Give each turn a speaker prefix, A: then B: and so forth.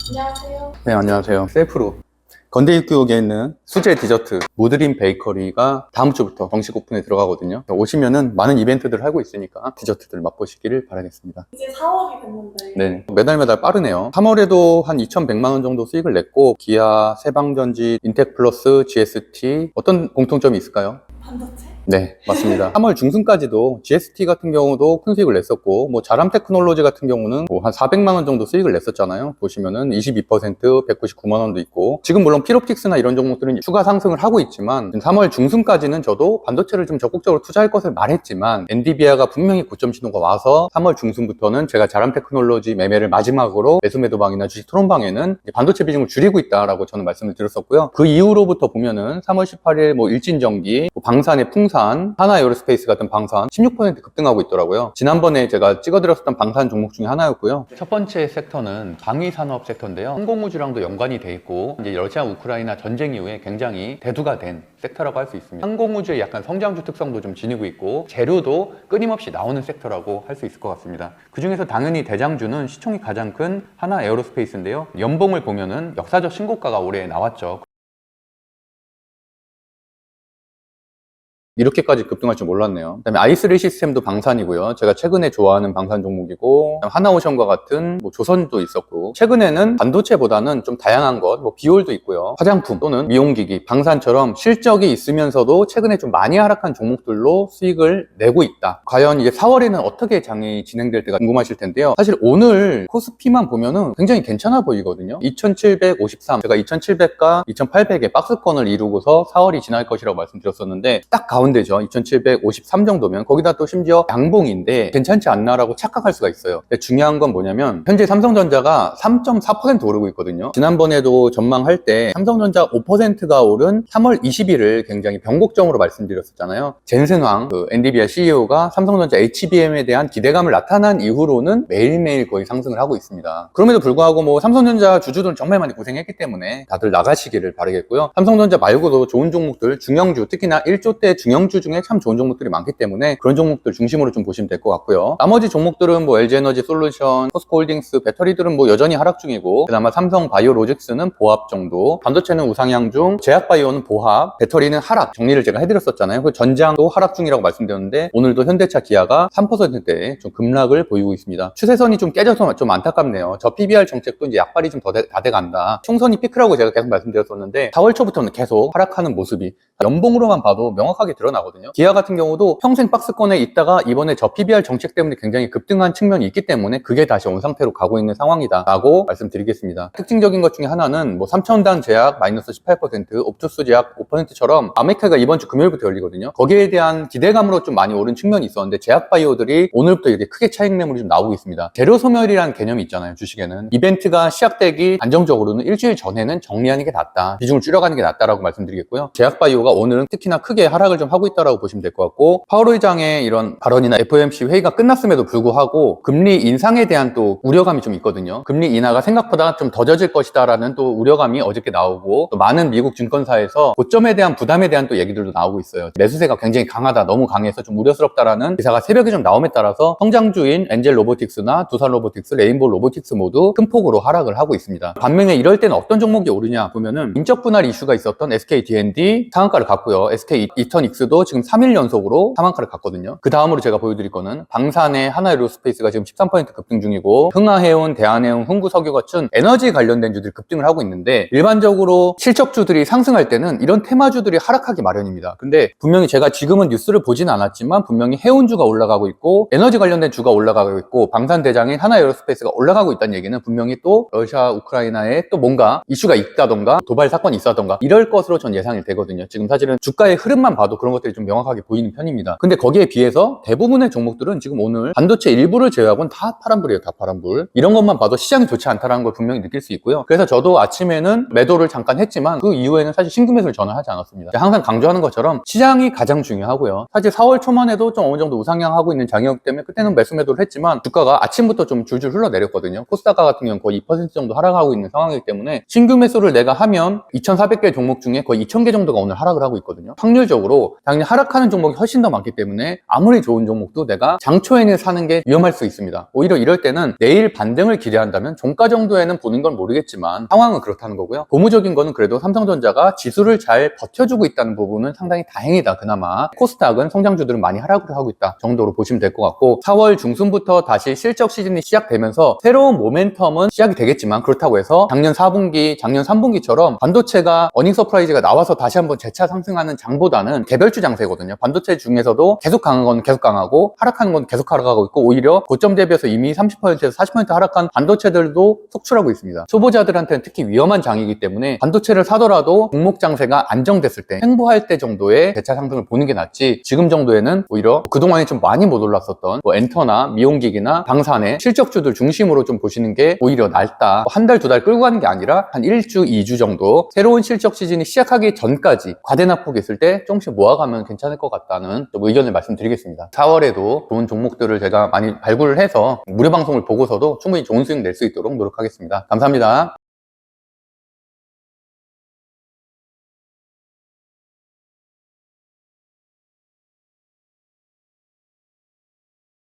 A: 안녕하세요.
B: 네, 안녕하세요. 셀프로 건대입구역에 있는 수제 디저트 무드림 베이커리가 다음 주부터 정식 오픈에 들어가거든요. 오시면은 많은 이벤트들을 하고 있으니까 디저트들 맛보시기를 바라겠습니다.
A: 이제 4월이 됐는데
B: 네, 매달 빠르네요. 3월에도 한 2,100만 원 정도 수익을 냈고 기아, 세방전지, 인텍플러스, GST 어떤 공통점이 있을까요?
A: 반도체?
B: 네, 맞습니다. 3월 중순까지도 GST 같은 경우도 큰 수익을 냈었고, 자람 테크놀로지 같은 경우는 한 400만 원 정도 수익을 냈었잖아요. 보시면은 22%, 199만 원도 있고, 지금 물론 필옵틱스나 이런 종목들은 추가 상승을 하고 있지만, 3월 중순까지는 저도 반도체를 좀 적극적으로 투자할 것을 말했지만, 엔비디아가 분명히 고점 신호가 와서 3월 중순부터는 제가 자람 테크놀로지 매매를 마지막으로 매수매도방이나 주식 토론방에는 반도체 비중을 줄이고 있다라고 저는 말씀을 드렸었고요. 그 이후로부터 보면은 3월 18일 일진전기, 방산의 풍산, 하나에어로스페이스 같은 방산 16% 급등하고 있더라고요. 지난번에 제가 찍어드렸었던 방산 종목 중에 하나였고요. 첫 번째 섹터는 방위산업 섹터인데요. 항공우주랑도 연관이 돼 있고 이제 러시아 우크라이나 전쟁 이후에 굉장히 대두가 된 섹터라고 할 수 있습니다. 항공우주의 약간 성장주 특성도 좀 지니고 있고 재료도 끊임없이 나오는 섹터라고 할 수 있을 것 같습니다. 그 중에서 당연히 대장주는 시총이 가장 큰 하나에어로스페이스인데요. 연봉을 보면은 역사적 신고가가 올해 나왔죠. 이렇게까지 급등할 줄 몰랐네요. 그다음에 i3 시스템도 방산이고요. 제가 최근에 좋아하는 방산 종목이고, 하나오션과 같은 조선도 있었고, 최근에는 반도체보다는 좀 다양한 것, 비올도 있고요. 화장품 또는 미용기기, 방산처럼 실적이 있으면서도 최근에 좀 많이 하락한 종목들로 수익을 내고 있다. 과연 이제 4월에는 어떻게 장이 진행될 때가 궁금하실 텐데요. 사실 오늘 코스피만 보면은 굉장히 괜찮아 보이거든요. 2753, 제가 2700과 2800의 박스권을 이루고서 4월이 지날 것이라고 말씀드렸었는데, 딱 가운데죠. 2753 정도면 거기다 또 심지어 양봉인데 괜찮지 않나라고 착각할 수가 있어요. 근데 중요한 건 뭐냐면 현재 삼성전자가 3.4% 오르고 있거든요. 지난번에도 전망할 때 삼성전자 5%가 오른 3월 20일을 굉장히 변곡점으로 말씀드렸었잖아요. 젠슨황 엔비디아 CEO가 삼성전자 HBM에 대한 기대감을 나타난 이후로는 매일매일 거의 상승을 하고 있습니다. 그럼에도 불구하고 삼성전자 주주들은 정말 많이 고생했기 때문에 다들 나가시기를 바라겠고요. 삼성전자 말고도 좋은 종목들, 중형주, 특히나 1조대 중형주 중에 참 좋은 종목들이 많기 때문에 그런 종목들 중심으로 좀 보시면 될 것 같고요. 나머지 종목들은 LG에너지 솔루션, 포스코홀딩스, 배터리들은 여전히 하락 중이고, 그나마 삼성바이오로직스는 보합 정도, 반도체는 우상향 중, 제약바이오는 보합, 배터리는 하락 정리를 제가 해드렸었잖아요. 그 전장도 하락 중이라고 말씀드렸는데 오늘도 현대차, 기아가 3%대 좀 급락을 보이고 있습니다. 추세선이 좀 깨져서 좀 안타깝네요. 저 PBR 정책도 이제 약발이 좀 다 돼간다. 총선이 피크라고 제가 계속 말씀드렸었는데 4월 초부터는 계속 하락하는 모습이 연봉으로만 봐도 명확하게 드러나거든요. 기아 같은 경우도 평생 박스권에 있다가 이번에 저 PBR 정책 때문에 굉장히 급등한 측면이 있기 때문에 그게 다시 온 상태로 가고 있는 상황이다 라고 말씀드리겠습니다. 특징적인 것 중에 하나는 삼천단 제약 마이너스 18%, 옵투스 제약 5%처럼 아메리카가 이번 주 금요일부터 열리거든요. 거기에 대한 기대감으로 좀 많이 오른 측면이 있었는데 제약 바이오들이 오늘부터 이렇게 크게 차익 매물이 좀 나오고 있습니다. 재료 소멸이라는 개념이 있잖아요. 주식에는 이벤트가 시작되기 안정적으로는 일주일 전에는 정리하는 게 낫다, 비중을 줄여가는 게 낫다라고 말씀드리겠고요. 제약 바이오가 오늘은 특히나 크게 하락을 좀 하고 있다라고 보시면 될 것 같고, 파월 의장의 이런 발언이나 FOMC 회의가 끝났음에도 불구하고 금리 인상에 대한 또 우려감이 좀 있거든요. 금리 인하가 생각보다 좀 더뎌질 것이다라는 또 우려감이 어저께 나오고, 또 많은 미국 증권사에서 고점에 대한 부담에 대한 또 얘기들도 나오고 있어요. 매수세가 굉장히 강하다, 너무 강해서 좀 우려스럽다라는 기사가 새벽에 좀 나옴에 따라서 성장주인 엔젤 로보틱스나 두산 로보틱스, 레인보우 로보틱스 모두 큰 폭으로 하락을 하고 있습니다. 반면에 이럴 때는 어떤 종목이 오르냐 보면은 인적 분할 이슈가 있었던 SK D&D 상한가를 갔고요. SK 이터닉스도 지금 3일 연속으로 상한가를 갔거든요. 그 다음으로 제가 보여드릴 거는 방산의 하나에어로스페이스가 지금 13% 급등 중이고, 흥하해운, 대한해운, 흥구석유 같은 에너지 관련된 주들이 급등을 하고 있는데, 일반적으로 실적주들이 상승할 때는 이런 테마주들이 하락하기 마련입니다. 근데 분명히 제가 지금은 뉴스를 보진 않았지만 분명히 해운주가 올라가고 있고 에너지 관련된 주가 올라가고 있고 방산 대장인 하나에어로스페이스가 올라가고 있다는 얘기는 분명히 또 러시아 우크라이나에 또 뭔가 이슈가 있다던가 도발 사건이 있었던가 이럴 것으로 전 예상이 되거든요. 지금 사실은 주가의 흐름만 봐도 그런 것들이 좀 명확하게 보이는 편입니다. 근데 거기에 비해서 대부분의 종목들은 지금 오늘 반도체 일부를 제외하고는 다 파란불이에요. 다 파란불. 이런 것만 봐도 시장이 좋지 않다는 걸 분명히 느낄 수 있고요. 그래서 저도 아침에는 매도를 잠깐 했지만 그 이후에는 사실 신규 매수를 저는 하지 않았습니다. 항상 강조하는 것처럼 시장이 가장 중요하고요. 사실 4월 초만 해도 좀 어느 정도 우상향하고 있는 장이었기 때문에 그때는 매수 매도를 했지만 주가가 아침부터 좀 줄줄 흘러내렸거든요. 코스닥가 같은 경우는 거의 2% 정도 하락하고 있는 상황이기 때문에 신규 매수를 내가 하면 2,400개 종목 중에 거의 2,000개 정도가 오늘 하락을 하고 있거든요. 확률적으로 당연히 하락하는 종목이 훨씬 더 많기 때문에 아무리 좋은 종목도 내가 장초에는 사는 게 위험할 수 있습니다. 오히려 이럴 때는 내일 반등을 기대한다면 종가 정도에는 보는 건 모르겠지만 상황은 그렇다는 거고요. 고무적인 거는 그래도 삼성전자가 지수를 잘 버텨주고 있다는 부분은 상당히 다행이다. 그나마 코스닥은 성장주들은 많이 하락을 하고 있다 정도로 보시면 될 것 같고, 4월 중순부터 다시 실적 시즌이 시작되면서 새로운 모멘텀은 시작이 되겠지만, 그렇다고 해서 작년 4분기, 작년 3분기처럼 반도체가 어닝 서프라이즈가 나와서 다시 한번 재차 상승하는 장보다는 개별주 장세거든요. 반도체 중에서도 계속 강한 건 계속 강하고 하락하는 건 계속 하락하고 있고, 오히려 고점 대비해서 이미 30%에서 40% 하락한 반도체들도 속출하고 있습니다. 초보자들한테는 특히 위험한 장이기 때문에 반도체를 사더라도 종목 장세가 안정됐을 때, 횡보할 때 정도의 재차 상승을 보는 게 낫지, 지금 정도에는 오히려 그동안에 좀 많이 못 올랐었던 뭐 엔터나 미용기기나 방산의 실적주들 중심으로 좀 보시는 게 오히려 낫다. 한 달, 두 달 끌고 가는 게 아니라 한 1주, 2주 정도 새로운 실적 시즌이 시작하기 전까지 과대납폭이 있을 때 조금씩 모아가면 괜찮을 것 같다는 좀 의견을 말씀드리겠습니다. 4월에도 좋은 종목들을 제가 많이 발굴을 해서 무료 방송을 보고서도 충분히 좋은 수익 낼 수 있도록 노력하겠습니다. 감사합니다.